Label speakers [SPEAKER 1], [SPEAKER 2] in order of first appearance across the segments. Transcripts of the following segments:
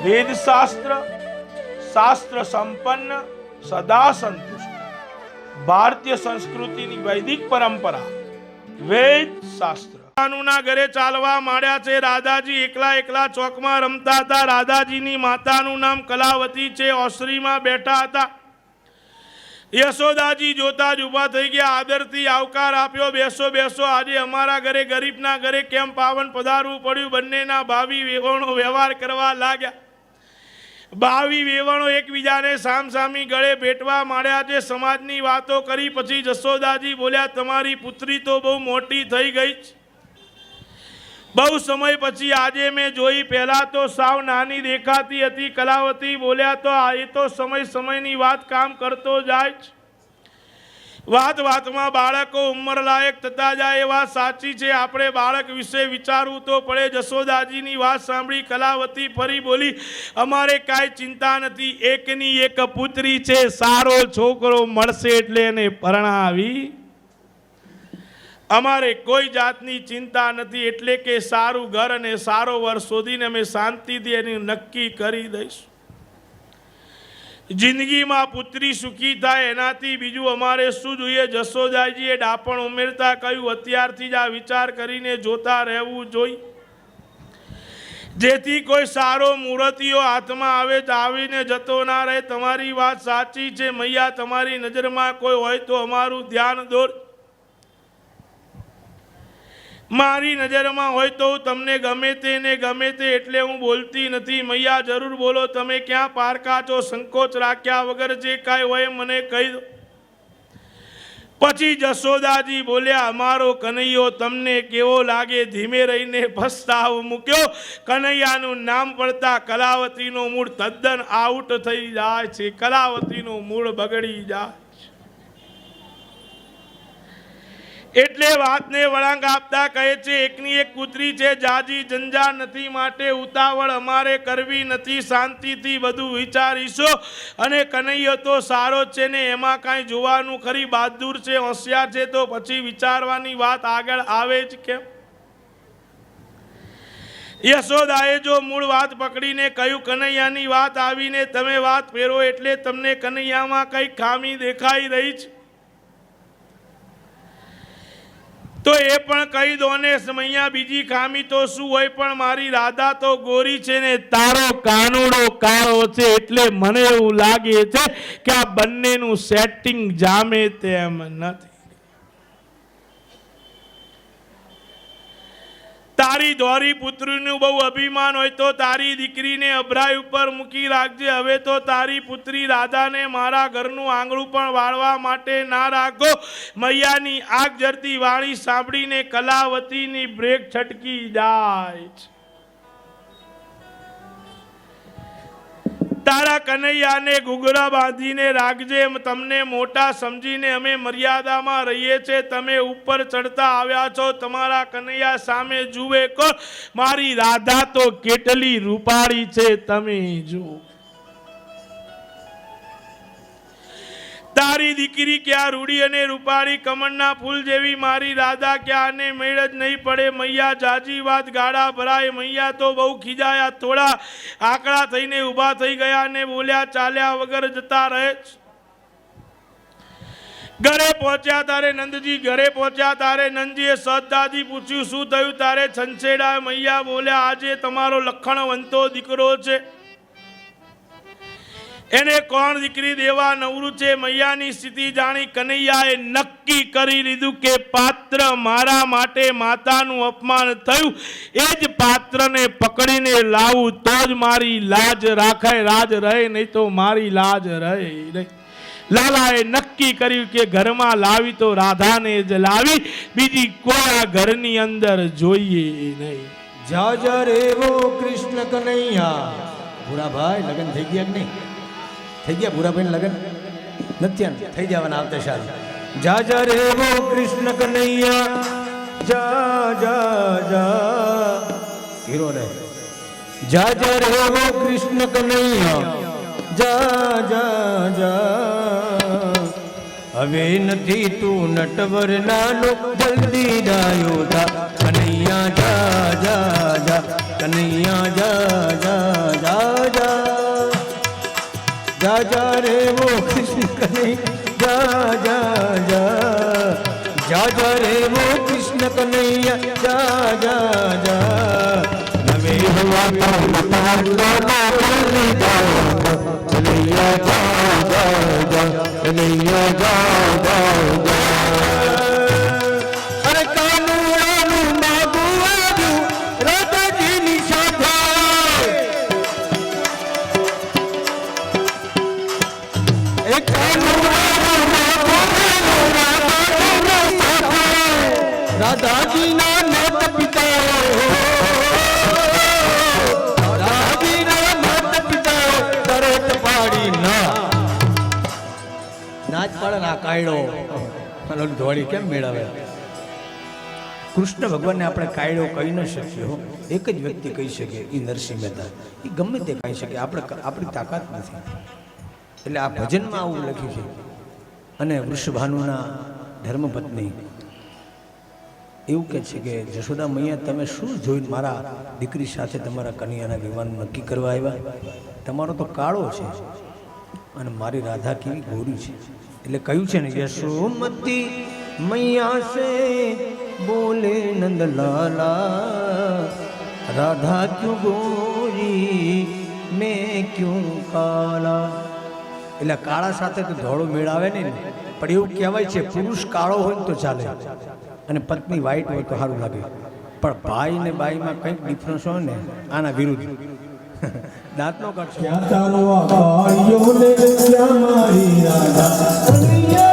[SPEAKER 1] વેદ શાસ્ત્ર, શાસ્ત્ર સંપન્ન, સદા સંતુષ્ટ ભારતીય સંસ્કૃતિની વૈદિક પરંપરા વેદ શાસ્ત્ર ના ઘરે ચાલવા માંડ્યા છે. રાધાજી એકલા એકલા ચોકમાં રમતા હતા. રાધાજીની માતાનું નામ કલાવતી છે. ઓસરીમાં બેઠા હતા. યશોદાજી જોતા જ ઉભા થઈ ગયા. આદરથી આવકાર આપ્યો. બેસો બેસો, આજે અમારા ઘરે ગરીબના ઘરે કેમ પાવન પધારવું પડ્યું. બંનેના ભાવિ વેવાણો વ્યવહાર કરવા લાગ્યા. ભાવિ વેવાણો એકબીજાને સામસામી ગળે ભેટવા માંડ્યા છે. સમાજની વાતો કરી પછી યશોદાજી બોલ્યા, તમારી પુત્રી તો બહુ મોટી થઈ ગઈ છે. બહુ સમય પછી આજે મેં જોઈ. પહેલા તો સાવ નાની દેખાતી હતી. કલાવતી બોલ્યા, તો એ તો સમયની વાત કામ કરતો જાય છે. વાત વાતમાં બાળકો ઉંમરલાયક થતા જાય એ વાત સાચી છે. આપણે બાળક વિશે વિચારવું તો પડે. યશોદાજીની વાત સાંભળી કલાવતી ફરી બોલી, અમારે કાંઈ ચિંતા નથી. એકની એક પુત્રી છે. સારો છોકરો મળશે એટલે એને પરણાવી. અમારે કોઈ જાતની ચિંતા નથી. એટલે કે સારું ઘર અને સારો વર શોધીને અમે શાંતિથી એની નક્કી કરી દઈશું. જિંદગીમાં પુત્રી સુખી થાય એનાથી બીજું અમારે શું જોઈએ. યશોદાજીએ ડાપણ ઉમેરતા કહ્યું, અત્યારથી જ આ વિચાર કરીને જોતા રહેવું જોઈએ, જેથી કોઈ સારો મૂર્તિઓ હાથમાં આવે આવીને જતો ના રહે. તમારી વાત સાચી છે મૈયા. તમારી નજરમાં કોઈ હોય તો અમારું ધ્યાન દોર. મારી નજરમાં હોય તો તમને ગમે તે ને ગમે તે, એટલે હું બોલતી નથી. મૈયા જરૂર બોલો, તમે ક્યાં પારકા છો. સંકોચ રાખ્યા વગર જે કાંઈ હોય મને કહી દો. પછી યશોદાજી બોલ્યા, અમારો કનૈયો તમને કેવો લાગે. ધીમે રહીને પ્રસ્તાવ મૂક્યો. કનૈયાનું નામ પડતા કલાવતીનો મૂળ તદ્દન આઉટ થઈ જાય છે. કલાવતીનું મૂળ બગડી જાય. એટલે વાતને વળાંક આપતા કહે છે, એકની એક પુત્રી છે. જાજી જંજાળ નથી, માટે ઉતાવળ અમારે કરવી નથી. શાંતિથી બધું વિચારીશો. અને કનૈયો તો સારો છે ને, એમાં કાંઈ જોવાનું ખરી. બહાદુર છે, હોશિયાર છે, તો પછી વિચારવાની વાત આગળ આવે જ કેમ. યશોદાએ જો મૂળ વાત પકડીને કહ્યું, કનૈયાની વાત આવીને તમે વાત ફેરો એટલે તમને કનૈયામાં કઈ ખામી દેખાઈ રહી છે તો એ પણ કહી દો ને. સમૈયા બીજી ખામી તો શું હોય, પણ મારી રાધા તો ગોરી છે ને તારો કાનુડો કાળો છે. એટલે મને એવું લાગે છે કે આ બંનેનું સેટિંગ જામે તેમ નથી. તારી ધોરી પુત્રીનું બહુ અભિમાન હોય તો તારી દીકરીને અભરાઈ ઉપર મૂકી રાખજે. હવે તો તારી પુત્રી રાધાને મારા ઘરનું આંગણું પણ વાળવા માટે ના રાખો. મૈયાની આગ જરતી વાણી સાંભળીને કલાવતીની બ્રેક છટકી જાય. તારા કનૈયાને ઘૂઘરા બાંધીને રાખજે. તમને મોટા સમજીને અમે મર્યાદામાં રહીએ છીએ. તમે ઉપર ચડતા આવ્યા છો. તમારા કનૈયા સામે જુએ કો, મારી રાધા તો કેટલી રૂપાળી છે તમે જુઓ. તારી દીકરી ક્યાં રૂડી અને રૂપાળી કમળના ફૂલ જેવી. મારી રાધા ક્યાં આને મેળ જ નહીં પડે. મૈયા જાજી વાત ગાળા ભરાય. મૈયા તો બહુ ખીજાયા. થોડા આકડા થઈને ઊભા થઈ ગયા અને બોલ્યા, ચાલ્યા વગર જતા રહે. ઘરે પહોંચ્યા તારે નંદજી ઘરે પહોંચ્યા તારે નંદજીએ સહજદાજી પૂછ્યું, શું થયું તારે છંછેડા. મૈયા બોલ્યા, આજે તમારો લખણવંતો દીકરો છે, એને કોણ દીકરી દેવા નવરું છે. મૈયાની સ્થિતિ જાણી કનૈયાએ નક્કી કરી લીધું કે પાત્ર મારા માટે માતાનું અપમાન થયું, એ જ પાત્રને પકડીને લાવું તો જ મારી લાજ રાખાય. રાજ રહે નહીં તો મારી લાજ રહે નહીં. લાલાએ નક્કી કર્યું કે ઘરમાં લાવી તો રાધાને જ લાવી, બીજી કોઈ ઘરની અંદર જોઈએ નહીં.
[SPEAKER 2] જા રેવો કૃષ્ણ કનૈયા. ભૂરાભાઈ લગન થઈ ગયા કે નહીં? થઈ ગયા ભૂરાભાઈ લગન નથી થઈ જવાના આવતા સાલ. જા રેવો કૃષ્ણ કનૈયા. જા જા જા હીરો રે. જા રેવો કૃષ્ણ કનૈયા. જા જા જા. હવે નથી તું નટવર નાનો, જલ્દી ડાયો થા. કનૈયા જા જા જા. કનૈયા જા જા જા. જા જા રે વો કૃષ્ણ કનૈયા જા જા જા જા રે વો કૃષ્ણ કનૈયા જા જા જા નવે હવા કનૈયા જા જા કનૈયા જા જા અરે કાનુડાનું માગું આવ્યું રાધાજીની સાથે એ કાનુડાનું માગું રાધાજીના નાથ પિતા રાધાજીના નાથ પિતા તરત પાડી નાચ પાડે ના કાયડો અને ધોળી કેમ મેળવે કૃષ્ણ ભગવાનને આપણે કાયડો કહી ન શકીએ હો એક જ વ્યક્તિ કહી શકે એ નરસિંહ મહેતા એ ગમે તે કહી શકે આપણી તાકાત નથી એટલે આ ભજનમાં આવું લખ્યું છે અને વૃષભાનુના ધર્મપત્ની એવું કહે છે કે જશોદા મૈયા તમે શું જોઈને મારા દીકરી સાથે તમારા કન્યાના વિવાહનું નક્કી કરવા આવ્યા તમારો તો કાળો છે અને મારી રાધા કેવી ગોરી છે એટલે કહ્યું છે ને યશોમતી મૈયા સે બોલે નંદલાલા રાધા ક્યું ગોરી મેં ક્યું કાલા એટલે કાળા સાથે તો ધોળો મેળાવે નહીં પણ એવું કહેવાય છે પુરુષ કાળો હોય તો ચાલે અને પત્ની વ્હાઈટ હોય તો સારું લાગે પણ ભાઈ ને બાઈમાં કંઈક ડિફરન્સ હોય ને આના વિરુદ્ધ દાંતનો કાઢશો
[SPEAKER 3] क्या तारो आयो ने क्या मारी राधा कन्हैया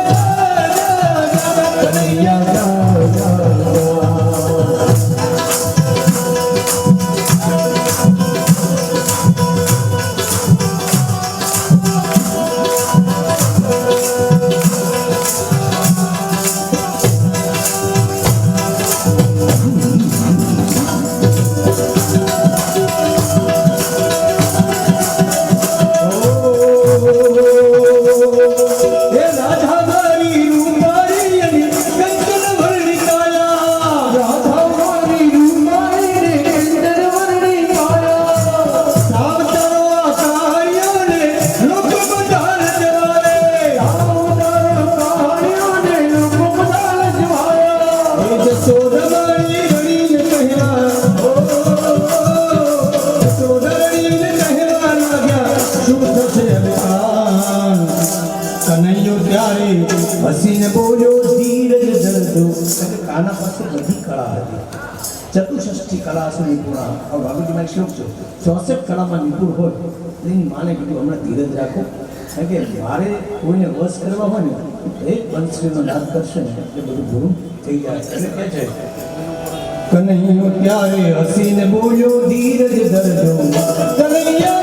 [SPEAKER 3] કનૈયો ત્યારે હસીને બોલ્યો ધીરજ ધરજો કાના પાસે બધી કળા હતી ચતુષ્ઠી કળા છે નિપુણા આ બાબુજીમાં એક શ્લોક છે 64 કળામાં નિપુણ હોય એની માને કીધું હમણાં ધીરજ રાખો કારણ કે મારે કોઈને વશ કરવા હોય ને એક બંસરીનો નાદ કરશે ને એટલે બધું પૂરું થઈ જાય એટલે કે છે કનૈયો ત્યારે હસીને બોલ્યો ધીરજ ધરજો કનૈયા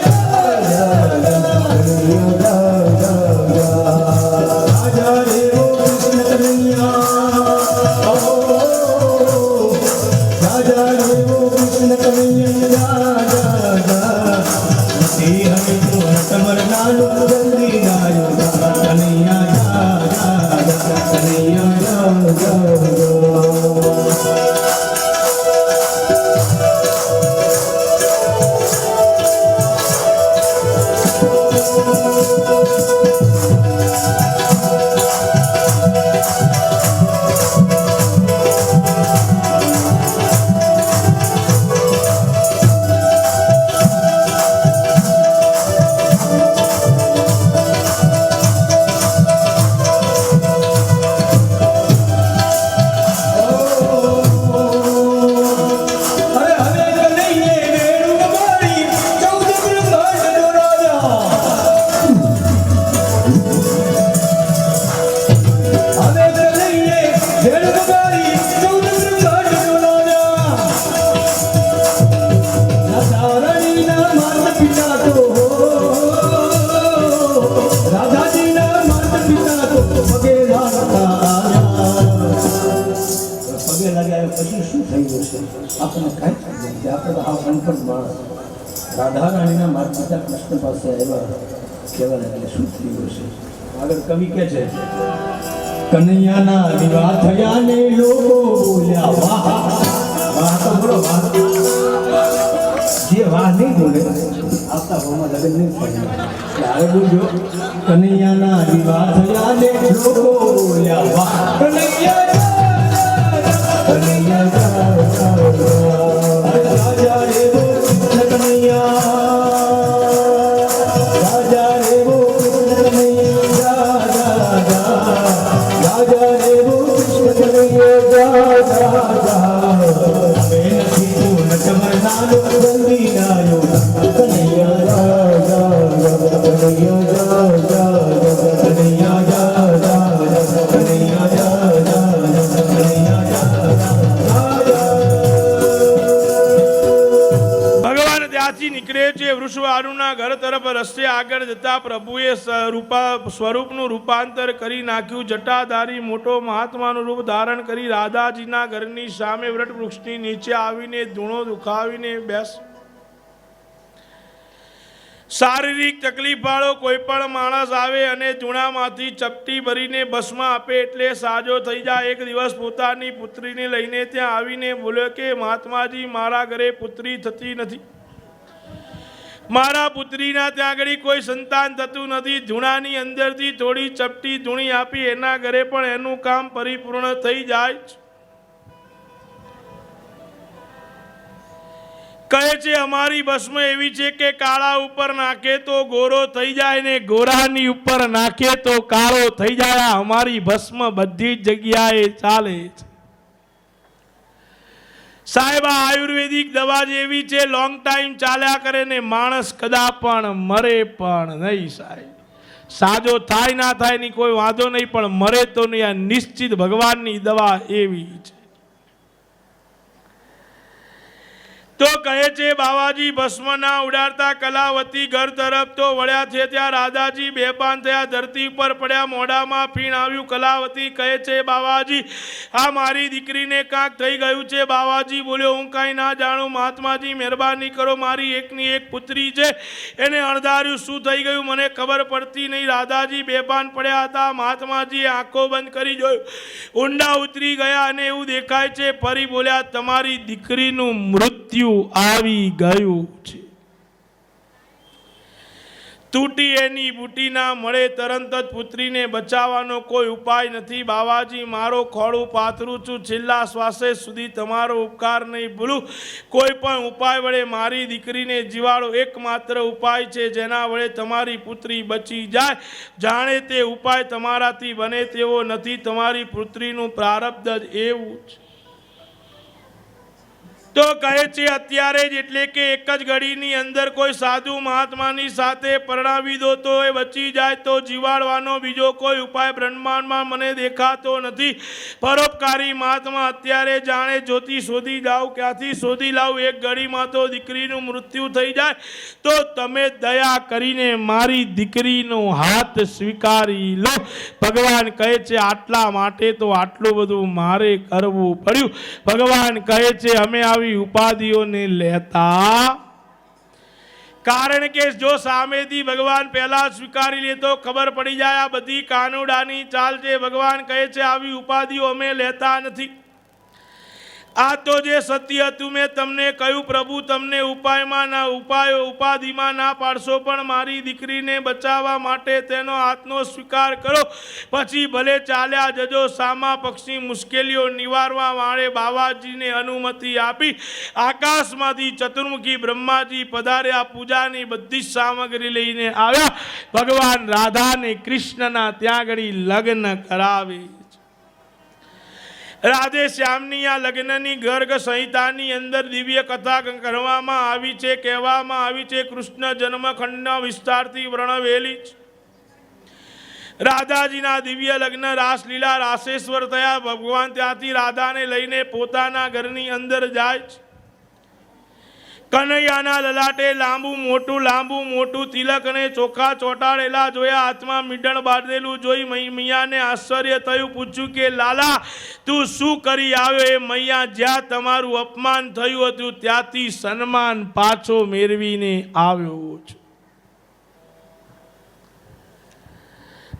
[SPEAKER 3] राधा रानी ना माता पिता कृष्ण पास आया केवल એટલે શું થયું છે આગળ કવિ કહે છે કનૈયાના વિવાહ થયા ને લોકો બોલ્યા વાહ વાહ તો બોલો વાહ જે વાહ નહીં બોલે આવતા ભાવમાં લગ્ન નહીં થાય ત્યારે બોલજો કનૈયાના વિવાહ થયા ને લોકો બોલ્યા વાહ કનૈયા કનૈયા રાજા રે વો કનૈયા રાજા રે વો કનૈયા રાજા રે વો કૃષ્ણ કનૈયા
[SPEAKER 1] ભગવાન ત્યાંથી નીકળે છે વૃષવારુના ઘર તરફ રસ્તે આગળ જતા પ્રભુએ સ્વરૂપનું રૂપાંતર કરી નાખ્યું. જટાધારી મોટો મહાત્માનું રૂપ ધારણ કરી રાધાજીના ઘરની સામે વટ વૃક્ષની નીચે આવીને ધૂણો દુખાવીને બેસ. શારીરિક તકલીફ વાળો કોઈ પણ માણસ આવે અને ધૂણામાંથી ચપટી ભરીને ભસ્મ આપે એટલે સાજો થઈ જાય. એક દિવસ પોતાની પુત્રીને લઈને ત્યાં આવીને બોલ્યો કે મહાત્માજી, મારા ઘરે પુત્રી થતી નથી, મારા પુત્રીના ત્યાં આગળ કોઈ સંતાન થતું નથી. ધૂણાની અંદરથી થોડી ચપટી ધૂણી આપી એના ઘરે પણ એનું કામ પરિપૂર્ણ થઈ જાય. કહે છે અમારી ભસ્મ એવી છે કે કાળા ઉપર નાખે તો ગોરો થઈ જાય ને ગોરાની ઉપર નાખે તો કાળો થઈ જાય. અમારી ભસ્મ બધી જ જગ્યાએ ચાલે છે. સાહેબ, આયુર્વેદિક દવા જેવી છે, લોંગ ટાઈમ ચાલ્યા કરે ને માણસ કદાચ પણ મરે પણ નહીં. સાહેબ, સાજો થાય ના થાય ની કોઈ વાંધો નહીં, પણ મરે તો નહીં. આ નિશ્ચિત ભગવાનની દવા એવી છે. તો કહે છે બાવાજી ભસ્મ ના ઉડાડતા કલાવતી ઘર તરફ તો વળ્યા છે. ત્યાં રાધાજી બેભાન થયા, ધરતી ઉપર પડ્યા, મોઢામાં ફીણ આવ્યું. કલાવતી કહે છે બાવાજી, આ મારી દીકરીને કાંક થઈ ગયું છે. બાવાજી બોલ્યો, હું કાંઈ ના જાણું. મહાત્માજી મહેરબાની કરો, મારી એકની એક પુત્રી છે, એને અણધાર્યું શું થઈ ગયું મને ખબર પડતી નહીં. રાધાજી બેભાન પડ્યા હતા. મહાત્માજીએ આંખો બંધ કરી જોયું, ઊંડા ઉતરી ગયા અને એવું દેખાય છે ફરી બોલ્યા, તમારી દીકરીનું મૃત્યુ આવી ગયું છે. તૂટી એની બુટી ના મળે, તરત જ પુત્રીને બચાવવાનો કોઈ ઉપાય નથી. બાવાજી, મારો ખોળું પાથરું છું, છેલ્લા શ્વાસે સુધી તમારો ઉપકાર નહીં ભૂલું. કોઈ પણ ઉપાય વડે મારી દીકરીને જીવાડો. એકમાત્ર ઉપાય છે જેના વડે તમારી પુત્રી બચી જાય. જાણે તે ઉપાય તમારાથી બને તેવો નથી. તમારી પુત્રીનું પ્રારબ્ધ જ એવું છે. તો કહે છે અત્યારે જ, એટલે કે એક જ ઘડીની અંદર કોઈ સાધુ મહાત્માની સાથે પરણાવી દો તો એ બચી જાય. તો જીવાડવાનો બીજો કોઈ ઉપાય બ્રહ્માંડમાં મને દેખાતો નથી. પરોપકારી મહાત્મા, અત્યારે જાણે જ્યોતિ શોધી જાઓ. ક્યાંથી શોધી લાવું? એક ઘડીમાં તો દીકરીનું મૃત્યુ થઈ જાય. તો તમે દયા કરીને મારી દીકરીનો હાથ સ્વીકારી લો. ભગવાન કહે છે આટલા માટે તો આટલું બધું મારે કરવું પડ્યું. ભગવાન કહે છે અમે ઉપાધિઓને લેતા, કારણ કે જો સામેથી ભગવાન પહેલા સ્વીકારી લે તો ખબર પડી જાય આ બધી કાનુડાની ચાલ છે. ભગવાન કહે છે આવી ઉપાધિઓ અમે લેતા નથી. આ તો જે સત્ય હતું મેં તમને કહ્યું. પ્રભુ તમને ઉપાધિમાં ના પાડશો, પણ મારી દીકરીને બચાવવા માટે તેનો હાથનો સ્વીકાર કરો, પછી ભલે ચાલ્યા જજો. સામા પક્ષી મુશ્કેલીઓ નિવારવા વાળે બાવાજીને અનુમતિ આપી આકાશમાંથી ચતુર્મુખી બ્રહ્માજી પધાર્યા. પૂજાની બધી સામગ્રી લઈને આવ્યા. ભગવાન રાધા અને કૃષ્ણના ત્યાં આગળ લગ્ન કરાવે. રાધે શ્યામની આ લગ્નની ગર્ગ સંહિતાની અંદર દિવ્ય કથા કરવામાં આવી છે. કહેવામાં આવી છે કૃષ્ણ જન્મખંડના વિસ્તારથી વર્ણવેલી છે. રાધાજીના દિવ્ય લગ્ન રાસલીલા રાસેશ્વર થયા. ભગવાન ત્યાંથી રાધાને લઈને પોતાના ઘરની અંદર જાય છે. કનૈયાના લલાટે લાંબુ મોટું તિલક અને ચોખા ચોંટાડેલા જોયા. હાથમાં મીંડણ બાંધેલું જોઈ મૈયાને આશ્ચર્ય થયું. પૂછ્યું કે લાલા, તું શું કરી આવ્યો? એ મૈયા, જ્યાં તમારું અપમાન થયું હતું ત્યાંથી સન્માન પાછો મેળવીને આવ્યો છું.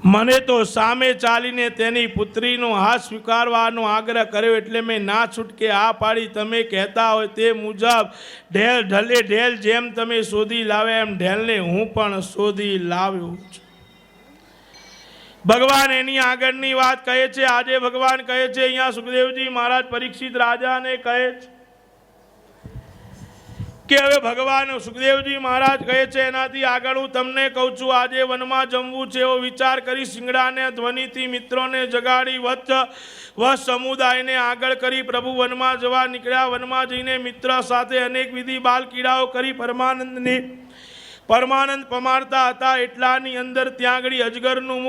[SPEAKER 1] મને તો સામે ચાલીને તેની પુત્રીનો હાથ સ્વીકારવાનો આગ્રહ કર્યો, એટલે મેં ના છૂટકે આ પાડી. તમે કહેતા હોય તે મુજબ ઢેલ ઢલે ઢેલ જેમ તમે શોધી લાવ્યા એમ ઢેલને હું પણ શોધી લાવ્યો છું. ભગવાન એની આગળની વાત કહે છે. આજે ભગવાન કહે છે, અહીંયા સુખદેવજી મહારાજ પરીક્ષિત રાજાને કહે છે કે હવે ભગવાન સુખદેવજી મહારાજ કહે છે એનાથી આગળ હું તમને કહું છું. આજે વનમાં જમવું છે એવો વિચાર કરી શિંગડાને ધ્વનિથી મિત્રોને જગાડી વત્સ સમુદાયને આગળ કરી પ્રભુ વનમાં જવા નીકળ્યા. વનમાં જઈને મિત્ર સાથે અનેક વિધિ બાલ કીડાઓ કરી પરમાનંદ પમાડતા હતા. એટલાની અંદર ત્યાં આગળ અજગરનું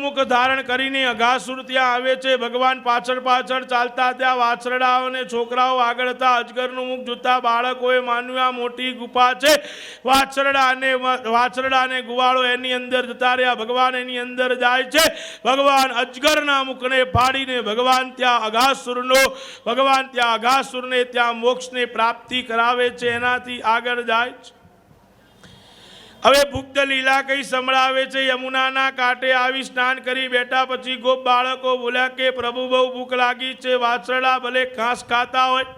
[SPEAKER 1] મુખ ધારણ કરીને અઘાસુર ત્યાં આવે છે. ભગવાન પાછળ પાછળ ચાલતા, ત્યાં વાછરડાઓ અને છોકરાઓ આગળ હતા. અજગરનું મુખ જોતા બાળકોએ માન્યું આ મોટી ગુફા છે. વાછરડા અને ગુવાળો એની અંદર જતા રહ્યા. ભગવાન એની અંદર જાય છે. ભગવાન અજગરના મુખને ફાડીને ભગવાન ત્યાં અઘાસુરને ત્યાં મોક્ષને પ્રાપ્તિ કરાવે છે. એનાથી આગળ જાય છે. હવે ભુક્ત લીલા કઈ સંભળાવે છે. યમુનાના કાંઠે આવી સ્નાન કરી બેઠા પછી ગોપ બાળકો બોલ્યા કે પ્રભુ બહુ ભૂખ લાગી છે. વાછરડા ભલે ઘાસ ખાતા હોય,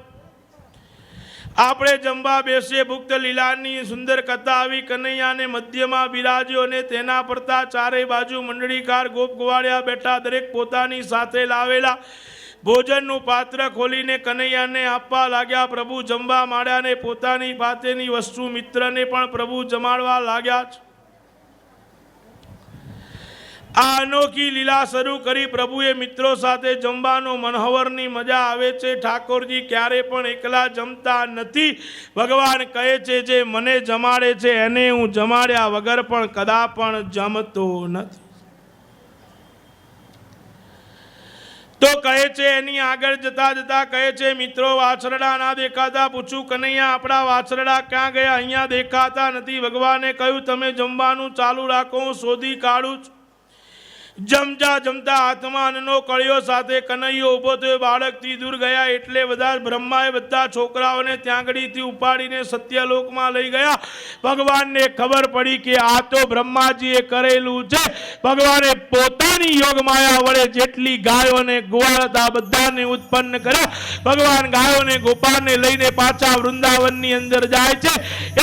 [SPEAKER 1] આપણે જમવા બેસીએ. ભુક્ત લીલાની સુંદર કથા આવી. કનૈયાને મધ્યમાં બિરાજ્યો અને તેના પડતા ચારે બાજુ મંડળીકાર ગોપ ગોવાળિયા બેઠા. દરેક પોતાની સાથે લાવેલા ભોજનનું પાત્ર ખોલીને કનૈયાને આપવા લાગ્યા. પ્રભુ જમવા માંડ્યા ને પોતાની પાસેની વસ્તુ મિત્રને પણ પ્રભુ જમાડવા લાગ્યા છે. આ અનોખી લીલા શરૂ કરી પ્રભુએ મિત્રો સાથે જમવાનો મનોહરની મજા આવે છે. ઠાકોરજી ક્યારે પણ એકલા જમતા નથી. ભગવાન કહે છે જે મને જમાડે છે એને હું જમાડ્યા વગર પણ કદા પણ જમતો નથી. તો કહે છે એની આગળ જતા જતા કહે છે મિત્રો વાછરડા ના દેખાતા. પૂછું કનૈયા આપણા વાછરડા ક્યાં ગયા? અહીંયા દેખાતા નથી. ભગવાને કહ્યું તમે જમવાનું ચાલુ રાખો, હું શોધી કાઢું છું. જમતા હાથમાં અન્નનો કળિયો સાથે કનૈયો ઊભો થયો. બાળકથી દૂર ગયા એટલે બ્રહ્માએ બધા છોકરાઓને ત્યાંગડીથી ઉપાડીને સત્યલોકમાં લઈ ગયા. ભગવાનને ખબર પડી કે આ તો બ્રહ્માજીએ કરેલું છે. ભગવાને પોતાની યોગ માયા વડે જેટલી ગાયો અને ગોવાળ હતા બધાને ઉત્પન્ન કર્યા. ભગવાન ગાયો અને ગોપાળને લઈને પાછા વૃંદાવનની અંદર જાય છે.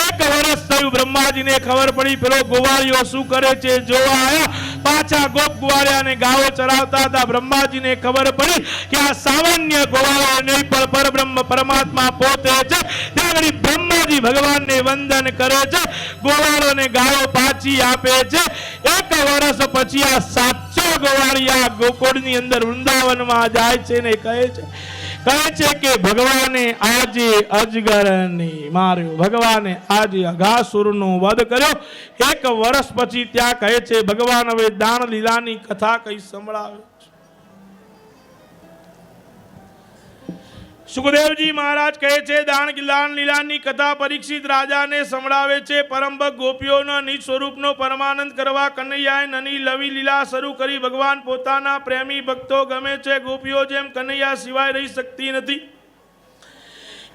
[SPEAKER 1] 1 વર્ષ થયું. બ્રહ્માજીને ખબર પડી પેલો ગોવાળિયો શું કરે છે જોવા આવ્યા. પાછા ગોપ ગોવાળિયાને ગાવો ચરાવતા હતા. બ્રહ્માજીને ખબર પડી કે આ સામાન્ય ગોવાળો નહીં પણ પરબ્રહ્મ પરમાત્મા પોતે છે. ત્યારે બ્રહ્માજી ભગવાનને વંદન કરે છે. ગોવાળોને ગાયો પાછી આપે છે. 1 વર્ષ પછી આ સાચો ગોવાળિયા ગોકુળની અંદર વૃંદાવનમાં જાય છે ને કહે છે કે ભગવાને આજે અજગરને માર્યો, ભગવાને આજે અઘાસુરનો વધ કર્યો. 1 વર્ષ પછી ત્યાં કહે છે ભગવાન હવે દાણ લીલાની કથા કઈ સંભળાવે. સુખદેવજી મહારાજ કહે છે દાણ લીલાની કથા પરીક્ષિત રાજાને સંભળાવે છે. પરમ ભક્ત ગોપીઓના નિજ સ્વરૂપનો પરમાનંદ કરવા કનૈયાએ નની લવી લીલા શરૂ કરી. ભગવાન પોતાના પ્રેમી ભક્તો ગમે છે. ગોપીઓ જેમ કનૈયા સિવાય રહી શકતી નથી.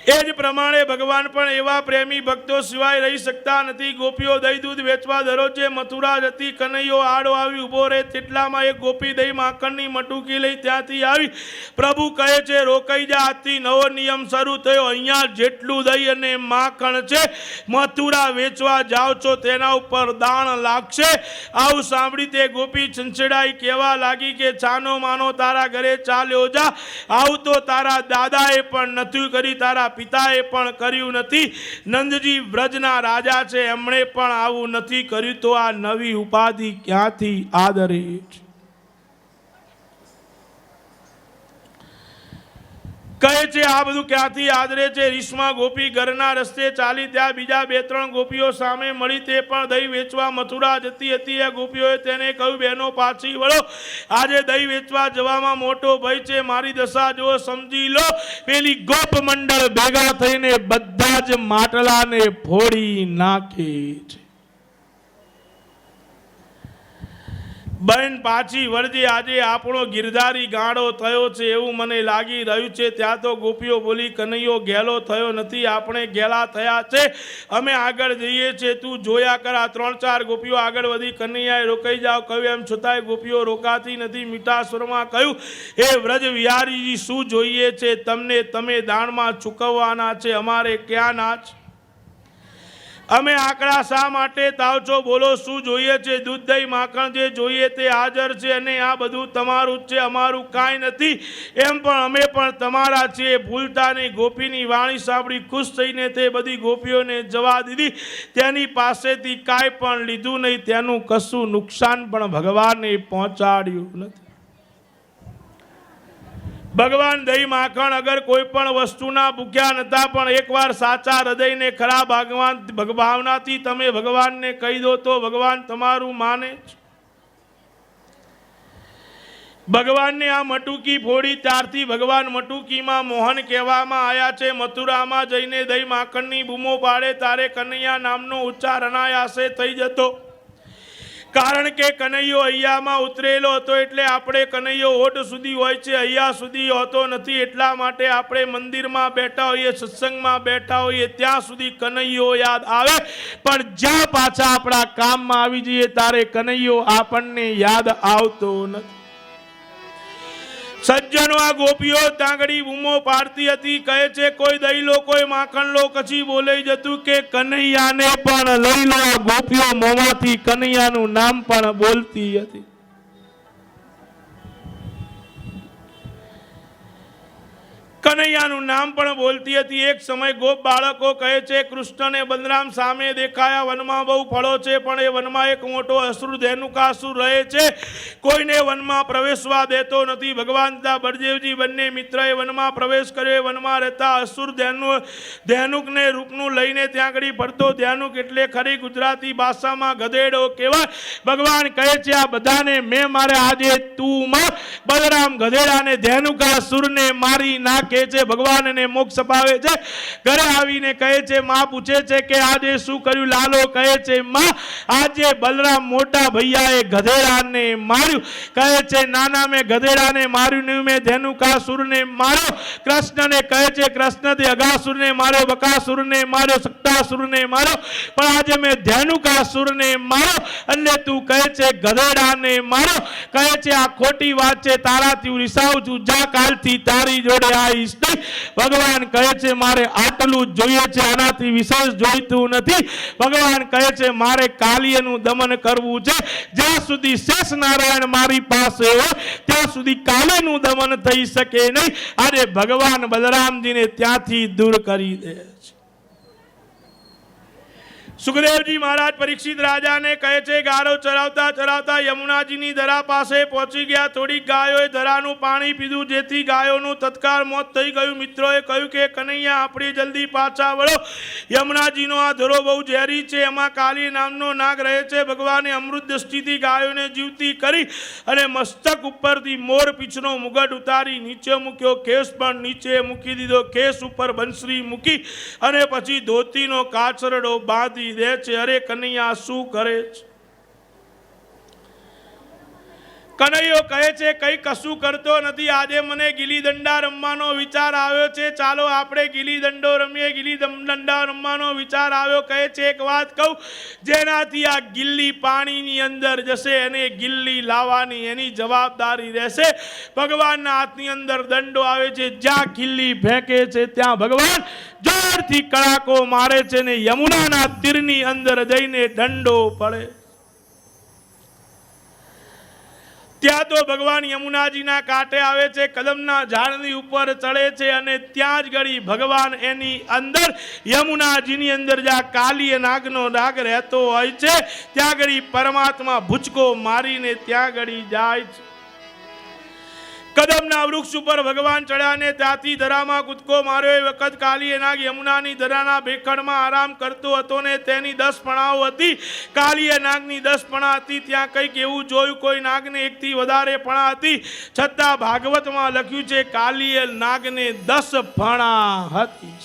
[SPEAKER 1] એ જ પ્રમાણે ભગવાન પણ એવા પ્રેમી ભક્તો સિવાય રહી શકતા નથી. ગોપીઓ દહીં દૂધ વેચવા દરરોજે મથુરા જતી. કનૈયો આડો આવી ઊભો રહે તેટલામાં એક ગોપી દહીં માખણની મટુકી લઈ ત્યાંથી આવી. પ્રભુ કહે છે રોકાઈ જા, આજથી નવો નિયમ શરૂ થયો. અહીંયા જેટલું દહીં અને માખણ છે મથુરા વેચવા જાઓ છો તેના ઉપર દાણ લાગશે. આવું સાંભળી તે ગોપી છંછેડાઈ કહેવા લાગી કે છાનો માનો તારા ઘરે ચાલ્યો જા. આવું તો તારા દાદાએ પણ નથી કરી, તારા પિતાએ પણ કર્યું નથી. નંદજી વ્રજના રાજા છે, એમણે પણ આવું નથી કર્યું. તો આ નવી ઉપાધિ ક્યાંથી આદરે? કહે છે આ બધું ક્યાંથી આદરે છે? રીસમાં ગોપી ઘરના રસ્તે ચાલી. ત્યાં બીજા 2-3 ગોપીઓ સામે મળી. તે પણ દહીં વેચવા મથુરા જતી હતી. એ ગોપીઓએ તેને કહ્યું બહેનો પાછી વળો, આજે દહીં વેચવા જવામાં મોટો ભય છે. મારી દશા જો સમજી લો. પેલી ગોપ મંડળ ભેગા થઈને બધા જ માટલાને ફોડી નાખે છે. બહેન પાછી વળજે, આજે આપણો ગિરધારી ગાંડો થયો છે એવું મને લાગી રહ્યું છે. ત્યાં તો ગોપીઓ બોલી, કનૈયો ગેલો થયો નથી, આપણે ગેલા થયા છે, અમે આગળ જઈએ છીએ, તું જોયા કર. આ 3-4 ગોપીઓ આગળ વધી. કનૈયાએ રોકાઈ જાવ કહ્યું, એમ છતાંય ગોપીઓ રોકાતી નથી. મીઠા સ્વરમાં કહ્યું, હે વ્રજ વિહારીજી, શું જોઈએ છે તમને? તમે દાણમાં ચૂકવવાના છે, અમારે ક્યાં નાચ? અમે આંકડા શા માટે તાવ છો? બોલો શું જોઈએ છે? દૂધ દહીં માખણ જે જોઈએ તે હાજર છે, અને આ બધું તમારું જ છે, અમારું કાંઈ નથી. એમ પણ અમે પણ તમારા છીએ, ભૂલતા નહીં. ગોપીની વાણી સાંભળી ખુશ થઈને તે બધી ગોપીઓને જવા દીધી. તેની પાસેથી કાંઈ પણ લીધું નહીં, તેનું કશું નુકસાન પણ ભગવાને પહોંચાડ્યું નથી. ભગવાન દહીં માખણ અગર કોઈ પણ વસ્તુના ભૂખ્યા નતા, પણ એકવાર સાચા હૃદયને ખરા ભાવનાથી તમે ભગવાનને કહી દો તો ભગવાન તમારું માને. ભગવાનને આ મટુકી ફોડી ત્યારથી ભગવાન મટુકીમાં મોહન કહેવામાં આવ્યા છે. મથુરામાં જઈને દહીં માખણની બૂમો પાડે ત્યારે કનૈયા નામનો ઉચ્ચાર અનાયાસે થઈ જતો. કારણ કે કનૈયો અહીંયામાં ઉતરેલો હતો, એટલે આપણે કનૈયો હોઠ સુધી હોય છે, અહીંયા સુધી હોતો નથી. એટલા માટે આપણે મંદિરમાં બેઠા હોઈએ, સત્સંગમાં બેઠા હોઈએ, ત્યાં સુધી કનૈયો યાદ આવે, પણ જ્યાં પાછા આપણા કામમાં આવી જઈએ ત્યારે કનૈયો આપણને યાદ આવતો નથી. સજ્જનો, આ ગોપીઓ તાંગડી બૂમો પાડતી હતી. કહે છે, કોઈ દહીં લો, કોઈ માખણ લો. પછી બોલાઈ જતું કે કનૈયાને પણ લઈ લો. આ ગોપીઓ મોંમાંથી કનૈયાનું નામ પણ બોલતી હતી. કનૈયાનું નામ પણ બોલતી હતી. એક સમય ગોપ બાળકો કહે છે, કૃષ્ણ ને બલરામ સામે દેખાયા. વનમાં બહુ ફળો છે, પણ એ વનમાં એક મોટો અસુર ધેનુકાસુર રહે છે, કોઈને વનમાં પ્રવેશવા દેતો નથી. ભગવાન તથા બળદેવજી બંને મિત્રએ વનમાં પ્રવેશ કર્યો. વનમાં રહેતા અસુર ધેનુકને રૂપનું લઈને ત્યાં આગળ ફરતો. ધેનુક એટલે ખરી ગુજરાતી ભાષામાં ગધેડો કહેવાય. ભગવાન કહે છે, આ બધાને મેં મારે આજે તું માર. બલરામ ગધેડાને ધેનુકાસુરને મારી નાખ કહે છે. ભગવાનને મોક્ષ અપાવે છે. ઘરે આવીને કહે છે, માં પૂછે છે કે આજે શું કર્યું? લાલો કહે છે, માં આજે બલરામ મોટા ભૈયાએ ગધેડાને માર્યું. કહે છે, નાના મેં ગધેડાને માર્યું નહીં, મેં ધેનુકાસુરને માર્યો. કૃષ્ણને કહે છે, કૃષ્ણથી અગાસુરને માર્યો, બકાસુરને માર્યો, સક્તાસુરને માર્યો, પણ આજે મેં ધેનુકાસુરને માર્યો. અને તું કહે છે ગધેડાને માર્યો. કહે છે, આ ખોટી વાત છે, તારાથી હું રિસાવું છું, જા કાલથી તારી જોડે આવી. ભગવાન કહે છે, મારે આટલું જ જોઈએ છે, આનાથી વિશેષ જોઈતું નથી. ભગવાન કહે છે, મારે કાલિયનું દમન કરવું છે. જ્યાં સુધી શેષ નારાયણ મારી પાસે હોય ત્યાં સુધી કાલિયનું દમન થઈ શકે નહીં. આજે ભગવાન બલરામજીને ત્યાંથી દૂર કરી દે છે. સુખદેવજી મહારાજ પરીક્ષિત રાજાને કહે છે, ગારો ચરાવતા ચરાવતા યમુનાજીની ધરા પાસે પહોંચી ગયા. થોડીક ગાયોએ ધરાનું પાણી પીધું, જેથી ગાયોનું તત્કાળ મોત થઈ ગયું. મિત્રોએ કહ્યું કે કનૈયા, આપણે જલ્દી પાછા વળો. યમુનાજીનો આ ધરો બહુ ઝેરી છે, એમાં કાલી નામનો નાગ રહે છે. ભગવાને અમૃત દ્રષ્ટિથી ગાયોને જીવતી કરી અને મસ્તક ઉપરથી મોર પીછનો મુગટ ઉતારી નીચે મૂક્યો. કેસ પણ નીચે મૂકી દીધો. કેસ ઉપર બંસરી મૂકી અને પછી ધોતીનો કાચરડો બાંધી દે છે. અરે કનૈયા, શું કરે છે? કનૈયો કહે છે, કઈ કશું કરતો નથી. આજે મને ગીલી દંડા રમવાનો વિચાર આવ્યો છે, ચાલો આપણે ગીલી દંડો રમીએ. ગીલી દંડા રમવાનો વિચાર આવ્યો. કહે છે, એક વાત કહું, જેનાથી આ ગિલ્લી પાણીની અંદર જશે એને ગિલ્લી લાવવાની એની જવાબદારી રહેશે. ભગવાનના હાથની અંદર દંડો આવે છે, જ્યાં ગિલ્લી ફેંકે છે ત્યાં ભગવાન જોરથી કડાકો મારે છે ને યમુનાના તીરની અંદર જઈને દંડો પડે. ત્યાં તો ભગવાન યમુનાજીના કાંઠે આવે છે, કદમના ઝાડની ઉપર ચડે છે અને ત્યાં જ ગળી ભગવાન એની અંદર યમુનાજીની અંદર જ્યાં કાલી નાગનો નાગ રહેતો હોય છે ત્યાં ગળી પરમાત્મા ભૂચકો મારીને ત્યાં ગળી જાય છે. કદમના વૃક્ષ ઉપર ભગવાન ચડ્યા ને ત્યાંથી ધરામાં કૂદકો માર્યો. એ વખત કાલી નાગ યમુનાની ધરાના ભેખડમાં આરામ કરતો હતો ને તેની 10 પણાઓ હતી. કાલી નાગની 10 પણા હતી. ત્યાં કંઈક એવું જોયું, કોઈ નાગને 1 થી વધારે પણા હતી, છતાં ભાગવતમાં લખ્યું છે કાલી નાગને 10 પણા હતી.